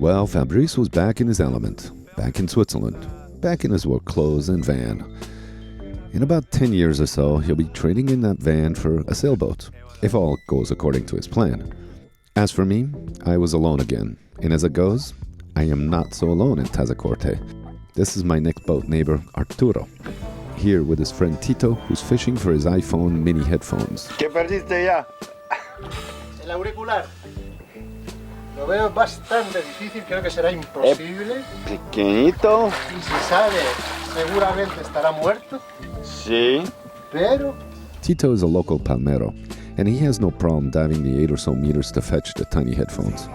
Well, Fabrice was back in his element, back in Switzerland, back in his work clothes and van. In about 10 years or so, he'll be trading in that van for a sailboat, if all goes according to his plan. As for me, I was alone again, and as it goes, I am not so alone in Tazacorte. This is my next boat neighbor, Arturo, here with his friend Tito, who's fishing for his iPhone mini headphones. ¿Qué perdiste ya? El auricular. Lo veo bastante difícil, creo que será imposible. Pequeñito. Y si sale, seguramente estará muerto. Sí. Pero Tito is a local palmero, and he has no problem diving the 8 or so meters to fetch the tiny headphones.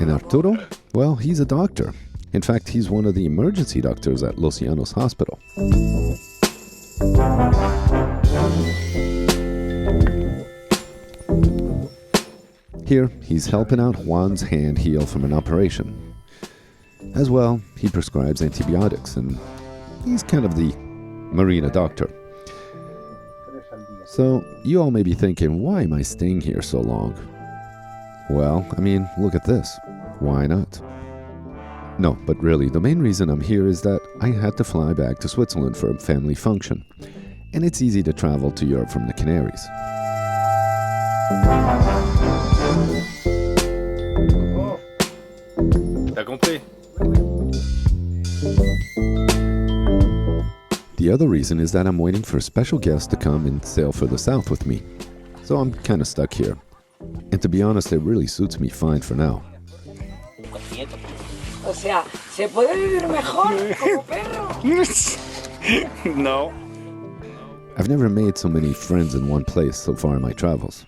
And Arturo? Well, he's a doctor. In fact, he's one of the emergency doctors at Los Llanos Hospital. Here, he's helping out Juan's hand heal from an operation. As well, he prescribes antibiotics, and he's kind of the marina doctor. So, you all may be thinking, why am I staying here so long? Well, I mean, look at this. Why not? No, but really, the main reason I'm here is that I had to fly back to Switzerland for a family function. And it's easy to travel to Europe from the Canaries. T'as compris? The other reason is that I'm waiting for a special guest to come and sail further south with me. So I'm kind of stuck here. And to be honest, it really suits me fine for now. O sea, ¿se puede vivir mejor como perro? No. I've never made so many friends in one place so far in my travels.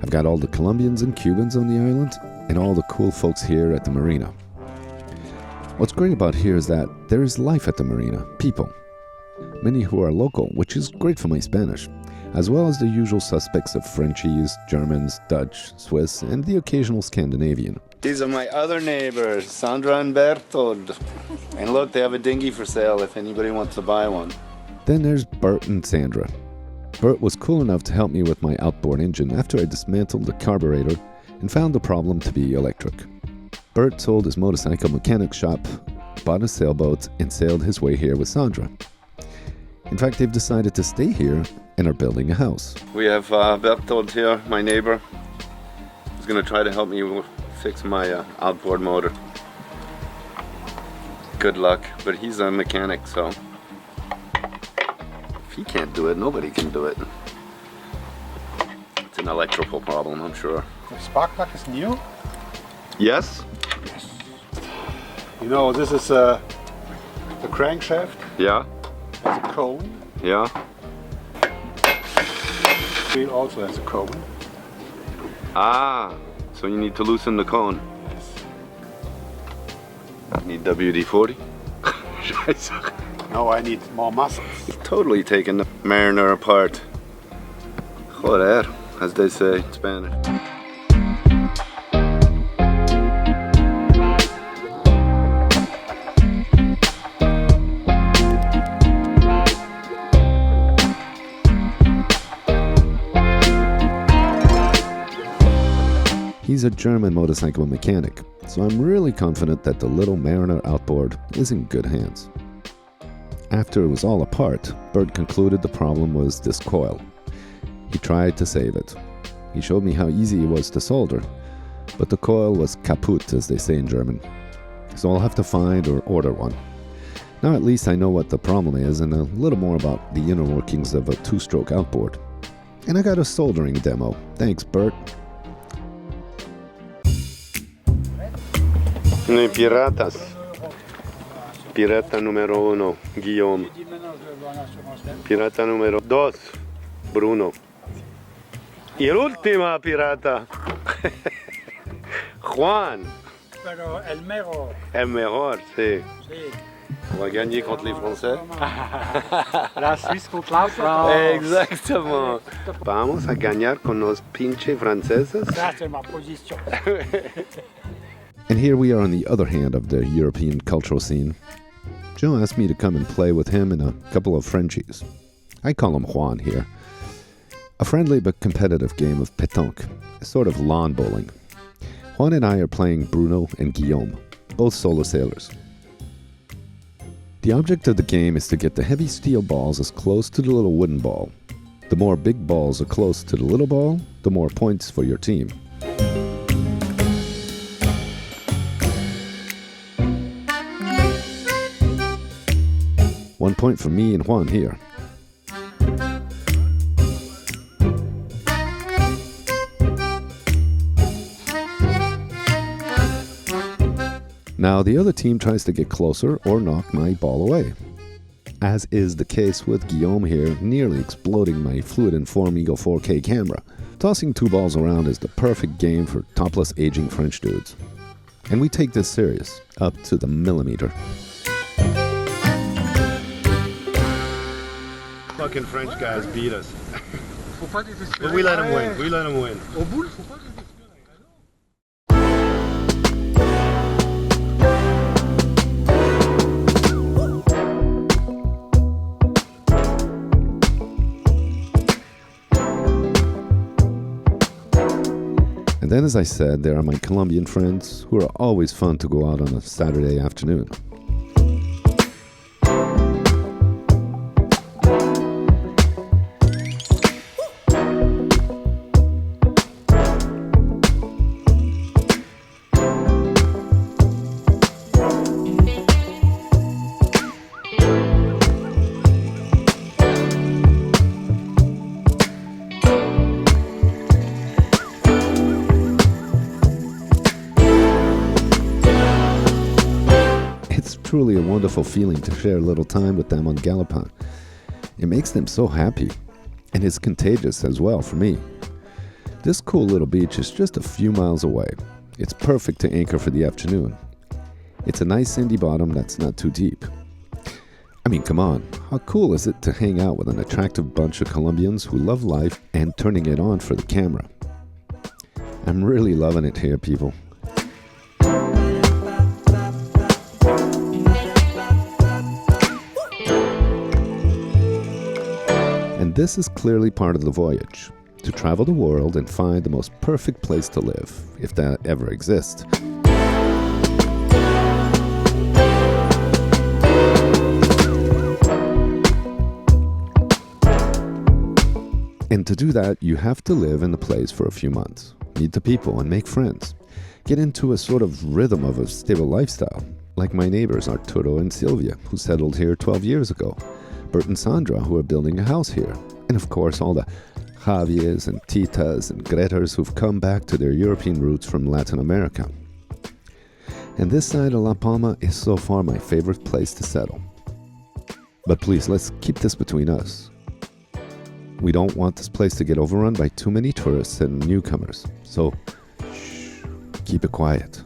I've got all the Colombians and Cubans on the island, and all the cool folks here at the marina. What's great about here is that there is life at the marina, people. Many who are local, which is great for my Spanish, as well as the usual suspects of Frenchies, Germans, Dutch, Swiss, and the occasional Scandinavian. These are my other neighbors, Sandra and Bertold. And look, they have a dinghy for sale if anybody wants to buy one. Then there's Bert and Sandra. Bert was cool enough to help me with my outboard engine after I dismantled the carburetor and found the problem to be electric. Bert sold his motorcycle mechanic shop, bought a sailboat, and sailed his way here with Sandra. In fact, they've decided to stay here and are building a house. We have Bertold here, my neighbor. He's going to try to help me fix my outboard motor. Good luck, but he's a mechanic, so if he can't do it, nobody can do it. It's an electrical problem, I'm sure. the spark plug is new. Yes? Yes. You know, this is the crankshaft. Yeah? Has a cone. Yeah? Wheel also has a cone. Ah, so you need to loosen the cone. Yes. Need WD-40? Scheiße. No, I need more muscles. He's totally taking the mariner apart. Joder, as they say in Spanish. He's a German motorcycle mechanic, so I'm really confident that the little Mariner outboard is in good hands. After it was all apart, Bert concluded the problem was this coil. He tried to save it. He showed me how easy it was to solder, but the coil was kaputt, as they say in German. So I'll have to find or order one. Now at least I know what the problem is and a little more about the inner workings of a two-stroke outboard. And I got a soldering demo. Thanks, Bert. Piratas. Pirata número 1, Guillaume. Pirata número 2, Bruno. Y el último pirata, Juan. Pero el mejor. El mejor, sí. Sí. On va gagner contre les Français. La Suisse contre la France. Exactement. Vamos a ganar con los pinche franceses. Ça, c'est ma position. And here we are on the other hand of the European cultural scene. Joe asked me to come and play with him and a couple of Frenchies. I call him Juan here. A friendly but competitive game of pétanque, a sort of lawn bowling. Juan and I are playing Bruno and Guillaume, both solo sailors. The object of the game is to get the heavy steel balls as close to the little wooden ball. The more big balls are close to the little ball, the more points for your team. One point for me and Juan here. Now the other team tries to get closer or knock my ball away. As is the case with Guillaume here, nearly exploding my Fluid Inform Eagle 4K camera. Tossing two balls around is the perfect game for topless aging French dudes. And we take this serious, up to the millimeter. Fucking French guys beat us. But we let them win. We let them win. And then, as I said, there are my Colombian friends who are always fun to go out on a Saturday afternoon. Truly a wonderful feeling to share a little time with them on Galopin. It makes them so happy, and it's contagious as well for me. This cool little beach is just a few miles away. It's perfect to anchor for the afternoon. It's a nice sandy bottom that's not too deep. I mean, come on, how cool is it to hang out with an attractive bunch of Colombians who love life and turning it on for the camera? I'm really loving it here, people. And this is clearly part of the voyage, to travel the world and find the most perfect place to live, if that ever exists. And to do that, you have to live in the place for a few months, meet the people and make friends, get into a sort of rhythm of a stable lifestyle, like my neighbors Arturo and Silvia, who settled here 12 years ago. Bert and Sandra, who are building a house here. And of course, all the Javiers and Titas and Greters who've come back to their European roots from Latin America. And this side of La Palma is so far my favorite place to settle. But please, let's keep this between us. We don't want this place to get overrun by too many tourists and newcomers. So, shh, keep it quiet.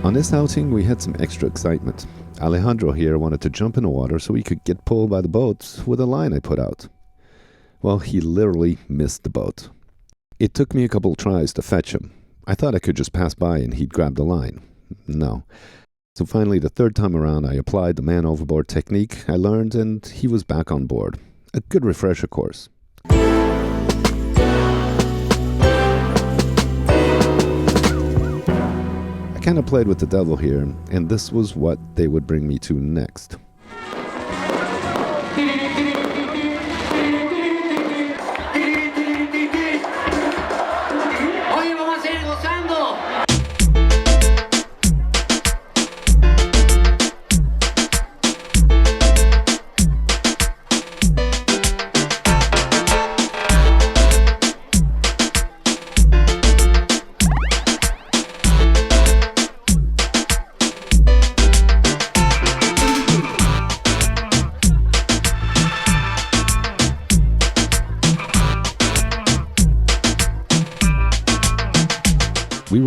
On this outing, we had some extra excitement. Alejandro here wanted to jump in the water so he could get pulled by the boat with a line I put out. Well, he literally missed the boat. It took me a couple of tries to fetch him. I thought I could just pass by and he'd grab the line. No. So finally, the third time around, I applied the man overboard technique I learned and he was back on board. A good refresher course. I kind of played with the devil here, and this was what they would bring me to next.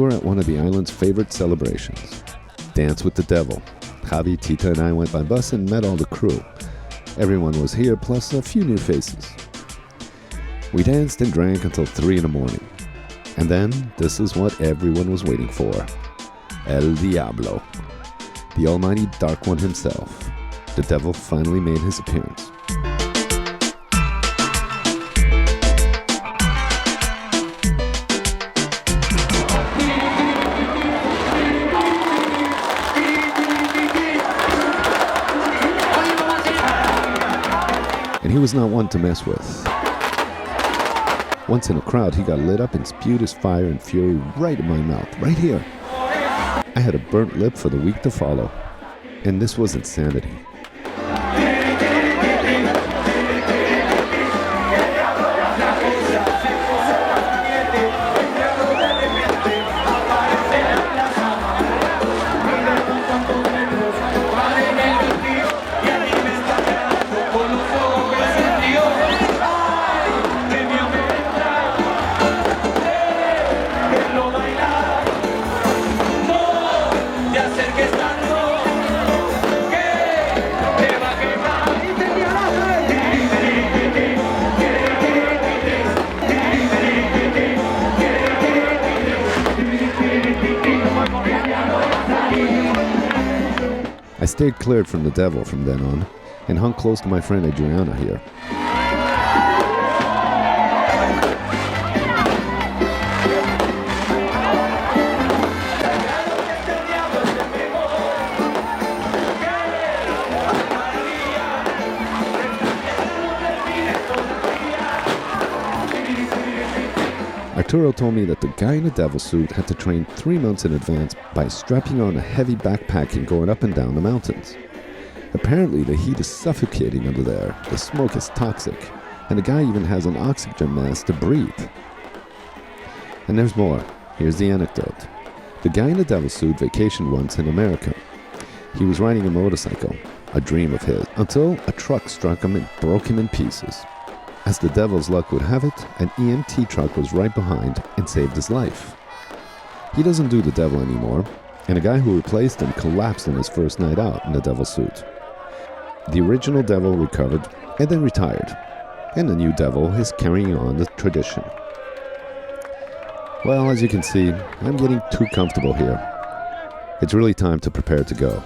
were at one of the island's favorite celebrations, Dance with the Devil. Javi, Tita, and I went by bus and met all the crew. Everyone was here, plus a few new faces. We danced and drank until 3 in the morning. And then, this is what everyone was waiting for. El Diablo. The almighty Dark One himself. The devil finally made his appearance. And he was not one to mess with. Once in a crowd, he got lit up and spewed his fire and fury right in my mouth, right here. I had a burnt lip for the week to follow. And this was insanity. I stayed cleared from the devil from then on, and hung close to my friend Adriana here. Arturo told me that the guy in the devil suit had to train 3 months in advance by strapping on a heavy backpack and going up and down the mountains. Apparently the heat is suffocating under there, the smoke is toxic, and the guy even has an oxygen mask to breathe. And there's more. Here's the anecdote. The guy in the devil suit vacationed once in America. He was riding a motorcycle, a dream of his, until a truck struck him and broke him in pieces. As the devil's luck would have it, an EMT truck was right behind and saved his life. He doesn't do the devil anymore, and a guy who replaced him collapsed on his first night out in the devil suit. The original devil recovered and then retired, and the new devil is carrying on the tradition. Well, as you can see, I'm getting too comfortable here. It's really time to prepare to go.